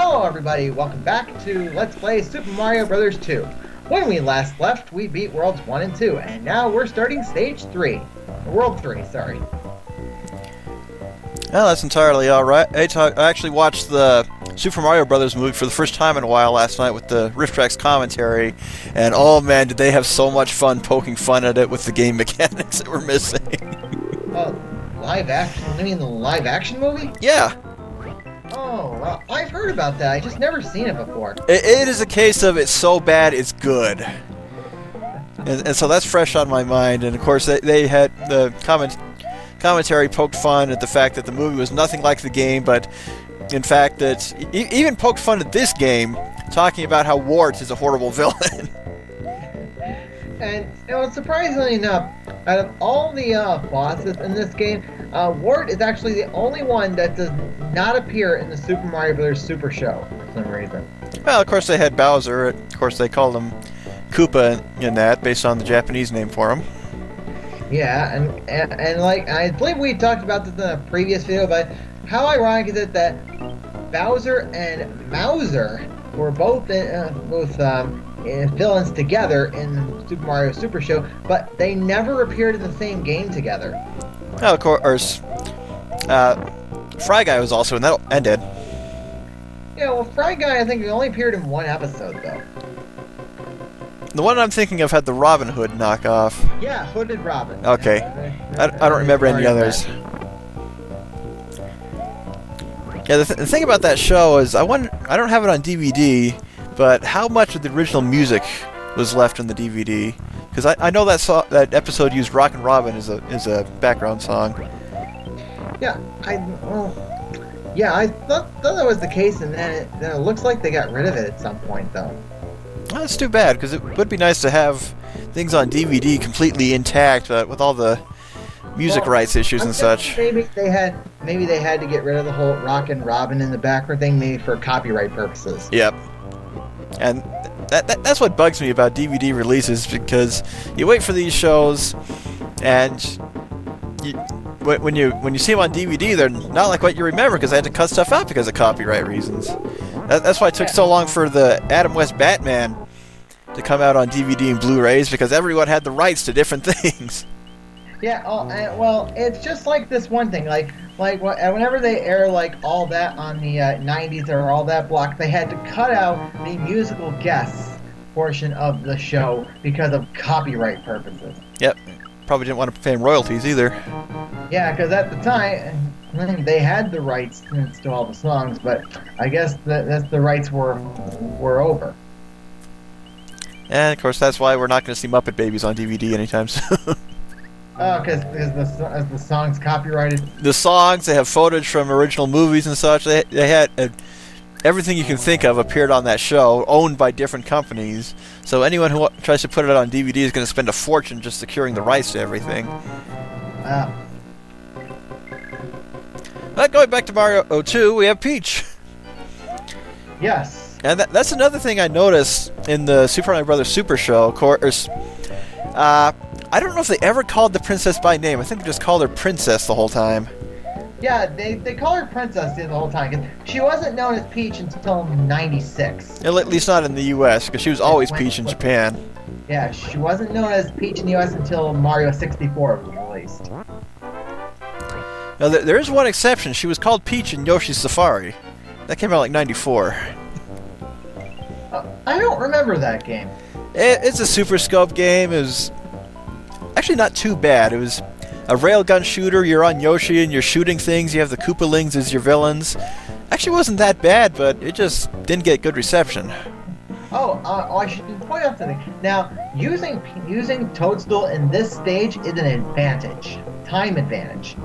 Hello everybody, welcome back to Let's Play Super Mario Bros. 2. When we last left, we beat Worlds 1 and 2, and now we're starting Stage 3. World 3, sorry. Well, that's entirely alright. I actually watched the Super Mario Bros. Movie for the first time in a while last night with the Rift Tracks commentary, and oh man, did they have so much fun poking fun at it with the game mechanics that were missing. Live action? You mean the live action movie? Yeah. Oh, well, I've heard about that. I just never seen it before. It is a case of it's so bad it's good. And so that's fresh on my mind, and of course they had the commentary poked fun at the fact that the movie was nothing like the game, but in fact that even poked fun at this game, talking about how Wart is a horrible villain. And surprisingly enough, out of all the bosses in this game, Wart is actually the only one that does not appear in the Super Mario Bros. Super Show for some reason. Well, of course they had Bowser. Of course they called him Koopa in that, based on the Japanese name for him. Yeah, and like I believe we talked about this in a previous video, but how ironic is it that Bowser and Mauser were both villains together in Super Mario Super Show, but they never appeared in the same game together. Well, of course, Fry Guy was also in that, and did. Yeah, well, Fry Guy, I think, only appeared in one episode, though. The one I'm thinking of had the Robin Hood knockoff. Yeah, Hooded Robin. Okay. I don't remember any others. Yeah, the thing about that show is, I don't have it on DVD, but how much of the original music was left in the DVD? Because I know that episode used Rockin' Robin as a background song. Yeah, I thought that was the case, and then it looks like they got rid of it at some point, though. Well, that's too bad, because it would be nice to have things on DVD completely intact, with all the music rights issues and such. Maybe they had to get rid of the whole Rockin' Robin in the background thing, maybe for copyright purposes. Yep. And that's what bugs me about DVD releases, because you wait for these shows, and when you see them on DVD, they're not like what you remember, because they had to cut stuff out because of copyright reasons. That's why it took so long for the Adam West Batman to come out on DVD and Blu-rays, because everyone had the rights to different things. Yeah, well, it's just like this one thing, like whenever they air like all that on the 90s or all that block, they had to cut out the musical guests portion of the show because of copyright purposes. Yep, probably didn't want to pay them royalties either. Yeah, because at the time they had the rights to all the songs, but I guess the rights were over. And of course, that's why we're not going to see Muppet Babies on DVD anytime soon. Oh, because the song's copyrighted? The songs, they have footage from original movies and such. They had everything you can think of appeared on that show, owned by different companies. So anyone who tries to put it on DVD is going to spend a fortune just securing the rights to everything. But going back to Mario 2, we have Peach. Yes. And that's another thing I noticed in the Super Mario Bros. Super Show. Of course, I don't know if they ever called the princess by name. I think they just called her Princess the whole time. Yeah, they call her Princess the whole time, because she wasn't known as Peach until '96. At least not in the U.S., because she was always Peach in Japan. Yeah, she wasn't known as Peach in the U.S. until Mario 64 was released. Now, there is one exception. She was called Peach in Yoshi's Safari. That came out like '94. I don't remember that game. It's a Super Scope game. It was actually not too bad. It was a railgun shooter. You're on Yoshi and you're shooting things. You have the Koopalings as your villains. Actually wasn't that bad, but it just didn't get good reception. I should point out something. Now, using Toadstool in this stage is an advantage. Time advantage.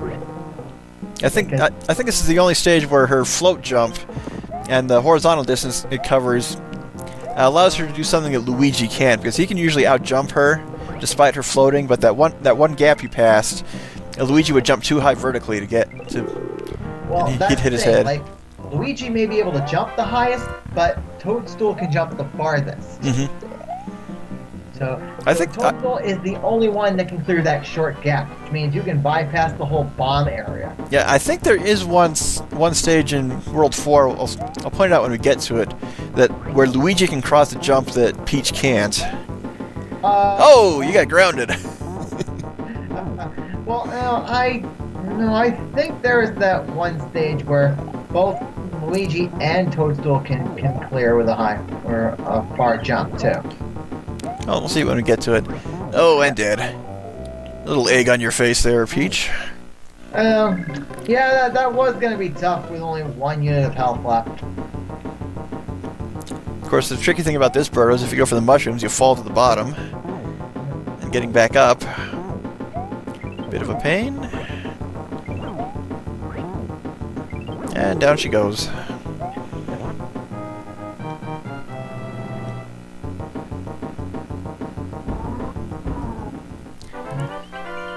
I think this is the only stage where her float jump and the horizontal distance it covers allows her to do something that Luigi can't, because he can usually outjump her despite her floating, but that one gap you passed, Luigi would jump too high vertically to get to. Well, and he'd hit his head. Like, Luigi may be able to jump the highest, but Toadstool can jump the farthest. Mm-hmm. I think Toadstool is the only one that can clear that short gap, which means you can bypass the whole bomb area. yeah, I think there is one stage in World 4, I'll point it out when we get to it, that where Luigi can cross the jump that Peach can't. Oh, you got grounded. Well, I think there is that one stage where both Luigi and Toadstool can clear with a high or a far jump too. Oh, we'll see when we get to it. Oh, and dead. Little egg on your face there, Peach. Yeah, that was gonna be tough with only 1 unit of health left. Of course, the tricky thing about this bird is if you go for the mushrooms, you fall to the bottom. And getting back up, bit of a pain. And down she goes.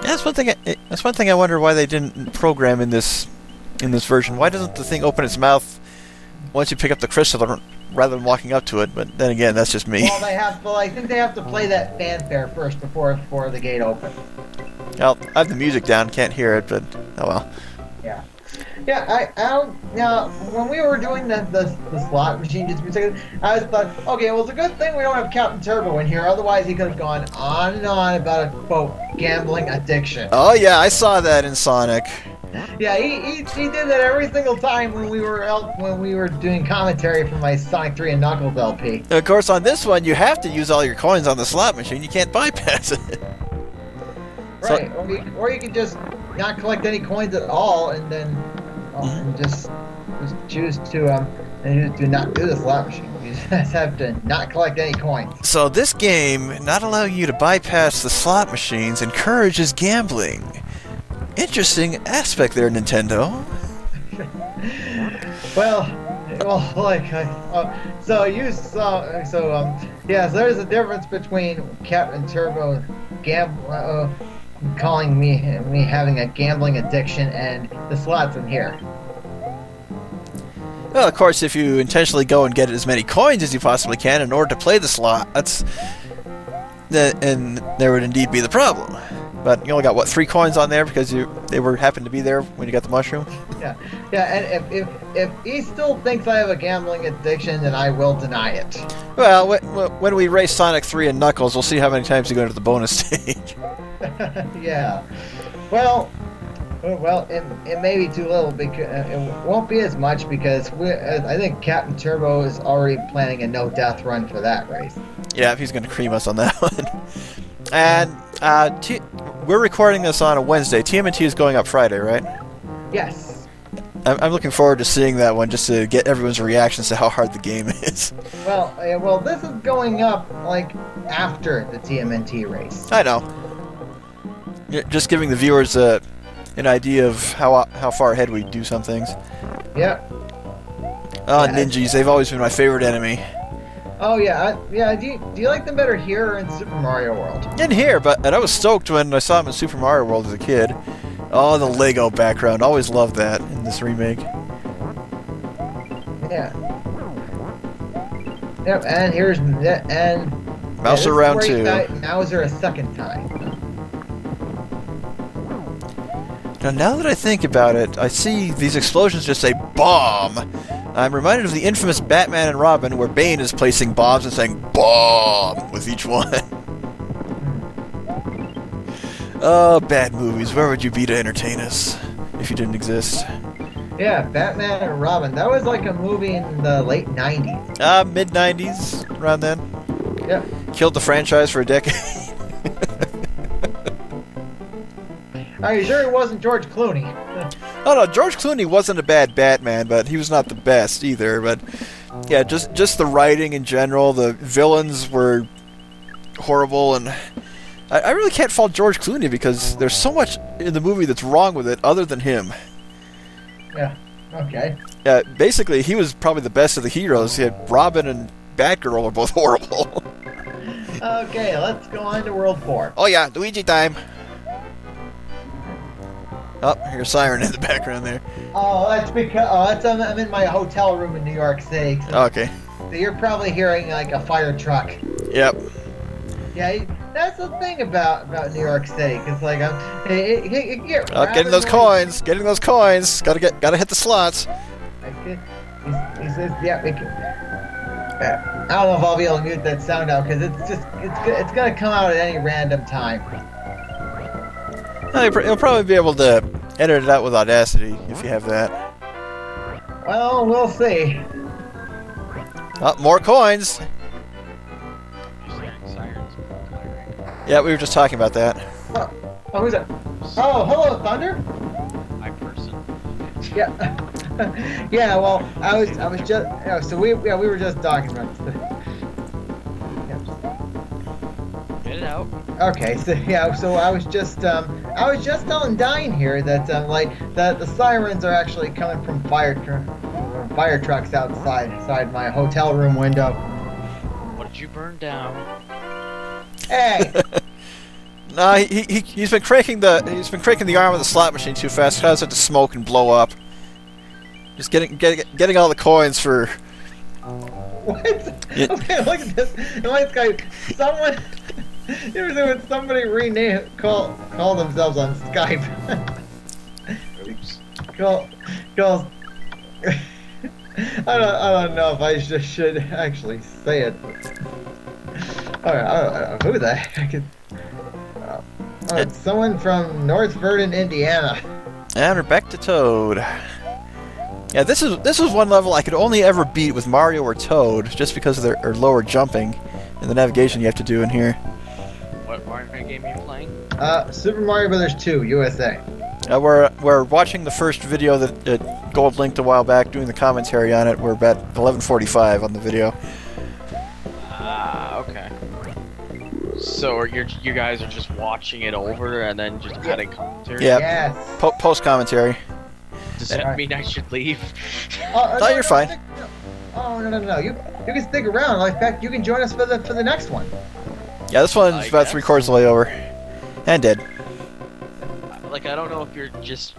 That's one thing I wonder why they didn't program in this version. Why doesn't the thing open its mouth once you pick up the crystal rather than walking up to it? But then again, that's just me. Well, I think they have to play that fanfare first before the gate opens. Well, I have the music down, can't hear it, but oh well. Yeah. Yeah, when we were doing the slot machine just for a second, I just thought, okay, well, it's a good thing we don't have Captain Turbo in here, otherwise he could have gone on and on about a, quote, gambling addiction. Oh yeah, I saw that in Sonic. Yeah, he did that every single time when we were doing commentary for my Sonic 3 and Knuckles LP. Of course, on this one, you have to use all your coins on the slot machine. You can't bypass it. Right, or you can just not collect any coins at all, and then and just choose to not do the slot machine. You just have to not collect any coins. So this game, not allowing you to bypass the slot machines, encourages gambling. Interesting aspect there, Nintendo. So there's a difference between Captain Turbo calling me having a gambling addiction and the slots in here. Well, of course, if you intentionally go and get as many coins as you possibly can in order to play the slot, and there would indeed be the problem. But you only got, what, 3 coins on there because they happened to be there when you got the mushroom? Yeah, and if he still thinks I have a gambling addiction, then I will deny it. Well, when we race Sonic 3 and Knuckles, we'll see how many times you go into the bonus stage. Yeah. Well, it may be too little because it won't be as much because I think Captain Turbo is already planning a no-death run for that race. Yeah, he's going to cream us on that one. And we're recording this on a Wednesday. TMNT is going up Friday, right? Yes. I'm looking forward to seeing that one just to get everyone's reactions to how hard the game is. Well, this is going up like after the TMNT race. I know. Just giving the viewers an idea of how far ahead we do some things. Yep. Oh, Ninjas, they've always been my favorite enemy. Oh yeah, Do you like them better here or in Super Mario World? In here, and I was stoked when I saw them in Super Mario World as a kid. Oh, the Lego background, always loved that in this remake. Yeah. Yep, and here's Mouser round 2. Mouser a second time. Now that I think about it, I see these explosions just say bomb. I'm reminded of the infamous Batman and Robin, where Bane is placing bombs and saying bomb with each one. Oh, bad movies. Where would you be to entertain us if you didn't exist? Yeah, Batman and Robin. That was like a movie in the late 90s. Mid-90s, around then. Yep. Killed the franchise for a decade. Are you sure it wasn't George Clooney? Oh no, George Clooney wasn't a bad Batman, but he was not the best either. But yeah, just the writing in general, the villains were horrible, and I really can't fault George Clooney because there's so much in the movie that's wrong with it other than him. Yeah, okay. Yeah, basically he was probably the best of the heroes. He had Robin and Batgirl are both horrible. Okay, let's go on to World 4. Oh yeah, Luigi time. Oh, here's a siren in the background there. Oh, that's because I'm in my hotel room in New York City. Okay. So you're probably hearing like a fire truck. Yep. Yeah, that's the thing about New York City, because like it can get Getting rather those noisy. coins, getting those coins. Gotta hit the slots. Like, he says, yeah, I don't know if I'll be able to mute that sound out because it's gonna come out at any random time. You'll probably be able to edit it out with Audacity if you have that. Well, we'll see. Oh, more coins. You're hearing sirens. Yeah, we were just talking about that. Oh, who's that? Oh, hello, Thunder. My person. Yeah, yeah. Well, I was just so we were just talking about this. Get it out. Okay, so yeah, so I was just telling Dine here that that the sirens are actually coming from fire trucks outside my hotel room window. What did you burn down? Hey, No, he's been cranking the arm of the slot machine too fast. It causes it to smoke and blow up. Just getting all the coins for. what? Yeah. Okay, look at this. It looks like someone. You ever see when somebody call themselves on Skype? Oops. Call. I don't know if I should actually say it. I don't know who the heck is. It's someone from North Vernon, Indiana. And we're back to Toad. Yeah, this was one level I could only ever beat with Mario or Toad, just because of their lower jumping and the navigation you have to do in here. What Mario game are you playing? Super Mario Brothers 2 USA. We're watching the first video that Gold linked a while back, doing the commentary on it. We're about 11:45 on the video. Ah, okay. So you guys are just watching it over and then just adding commentary? Yeah. Yes. Post commentary. Does that mean I should leave? No, you're fine. Oh no! You can stick around. In fact, you can join us for the next one. Yeah, this one's I about guess. 3/4 of the way over, and dead. Like, I don't know if you're just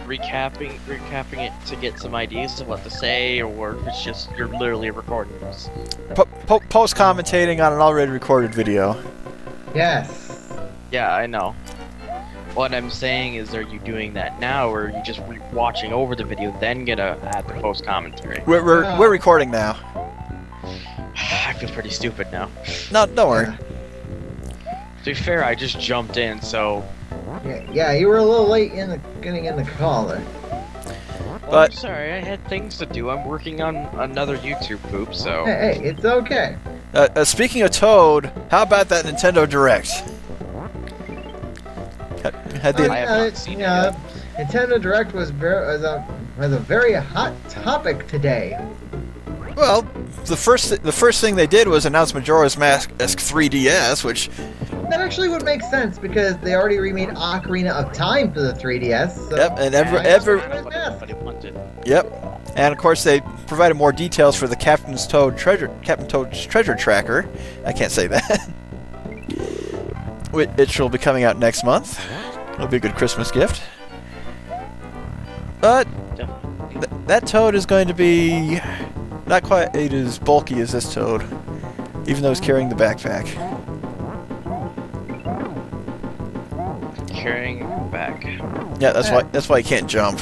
recapping it to get some ideas of what to say, or if it's just you're literally recording this. Post commentating on an already recorded video. Yes. Yeah, I know. What I'm saying is, are you doing that now, or are you just watching over the video, then gonna add the post commentary? We're recording now. I feel pretty stupid now. No, don't worry. To be fair, I just jumped in, so. Yeah, you were a little late getting in the call there. Well, But- I'm sorry, I had things to do. I'm working on another YouTube poop, so. Hey, it's okay. Speaking of Toad, how about that Nintendo Direct? Had the I have not seen it yet. Nintendo Direct was a very hot topic today. well, the first thing they did was announce Majora's Mask 3DS, which That actually would make sense because they already remade Ocarina of Time for the 3DS. So yep, and But it wanted. yep, and of course they provided more details for the Captain Toad's Treasure Tracker. I can't say that. It will be coming out next month. It'll be a good Christmas gift. But that Toad is going to be not quite as bulky as this Toad, even though he's carrying the backpack. Carrying back. Yeah, that's why he can't jump.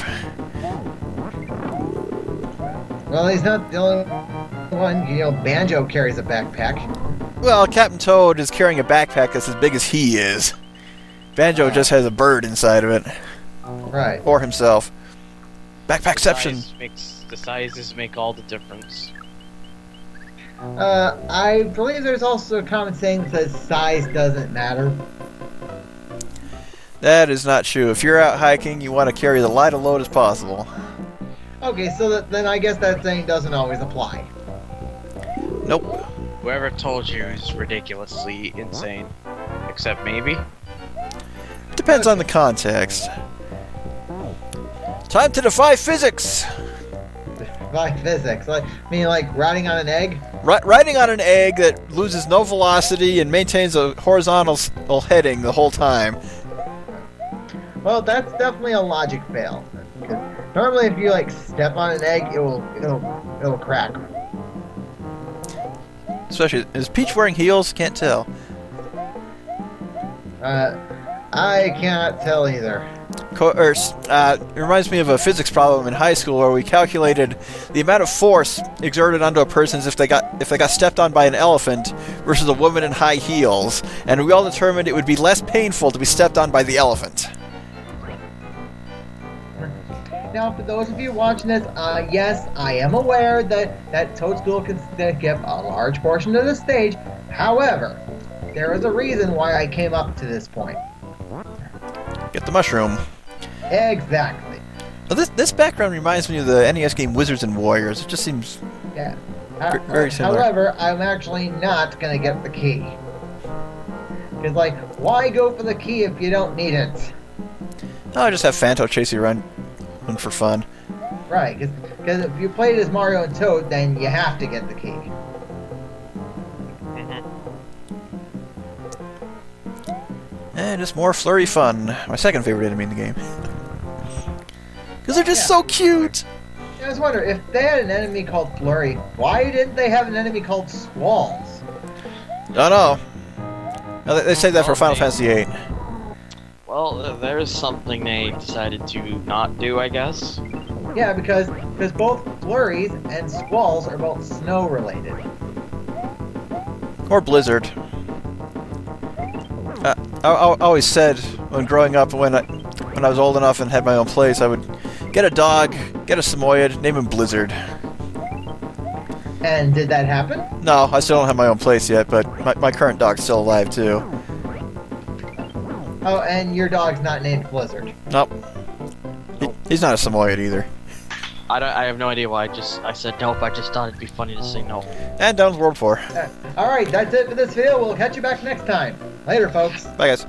Well, he's not the only one. You know, Banjo carries a backpack. Well, Captain Toad is carrying a backpack that's as big as he is. Banjo just has a bird inside of it, Right. or himself. Backpackception. The sizes make all the difference. I believe there's also a comment saying that says size doesn't matter. That is not true. If you're out hiking, you want to carry the light of load as possible. Okay, so then I guess that saying doesn't always apply. Nope. Whoever told you is ridiculously insane. Except maybe. Depends on the context. Time to defy physics! By physics, like riding on an egg. Riding on an egg that loses no velocity and maintains a horizontal heading the whole time. Well, that's definitely a logic fail. 'Cause normally, if you step on an egg, it'll crack. Especially, is Peach wearing heels? Can't tell. I cannot tell either. It reminds me of a physics problem in high school where we calculated the amount of force exerted onto a person if they got stepped on by an elephant versus a woman in high heels, and we all determined it would be less painful to be stepped on by the elephant. Now, for those of you watching this, yes, I am aware that Toadstool can give a large portion of the stage. However, there is a reason why I came up to this point. Get the mushroom. Exactly. Well, this background reminds me of the NES game Wizards and Warriors. It just seems very similar. However, I'm actually not going to get the key. Because, like, why go for the key if you don't need it? Oh, just have Phanto chase you around for fun. Right, because if you played as Mario and Toad, then you have to get the key. And just more flurry fun. My second favorite enemy in the game. Because they're just so cute! I was wondering, if they had an enemy called Flurry, why didn't they have an enemy called Squalls? Oh no. No, they saved that for Final Fantasy VIII. Well, there's something they decided to not do, I guess. Yeah, because both Flurries and Squalls are both snow related. Or Blizzard. I always said when growing up, when I was old enough and had my own place, I would get a dog, get a Samoyed, name him Blizzard. And did that happen? No, I still don't have my own place yet, but my current dog's still alive too. Oh, and your dog's not named Blizzard. Nope. He's not a Samoyed either. I have no idea why I said nope. I just thought it'd be funny to say no. And down to World 4. Alright, that's it for this video. We'll catch you back next time. Later, folks. Bye, guys.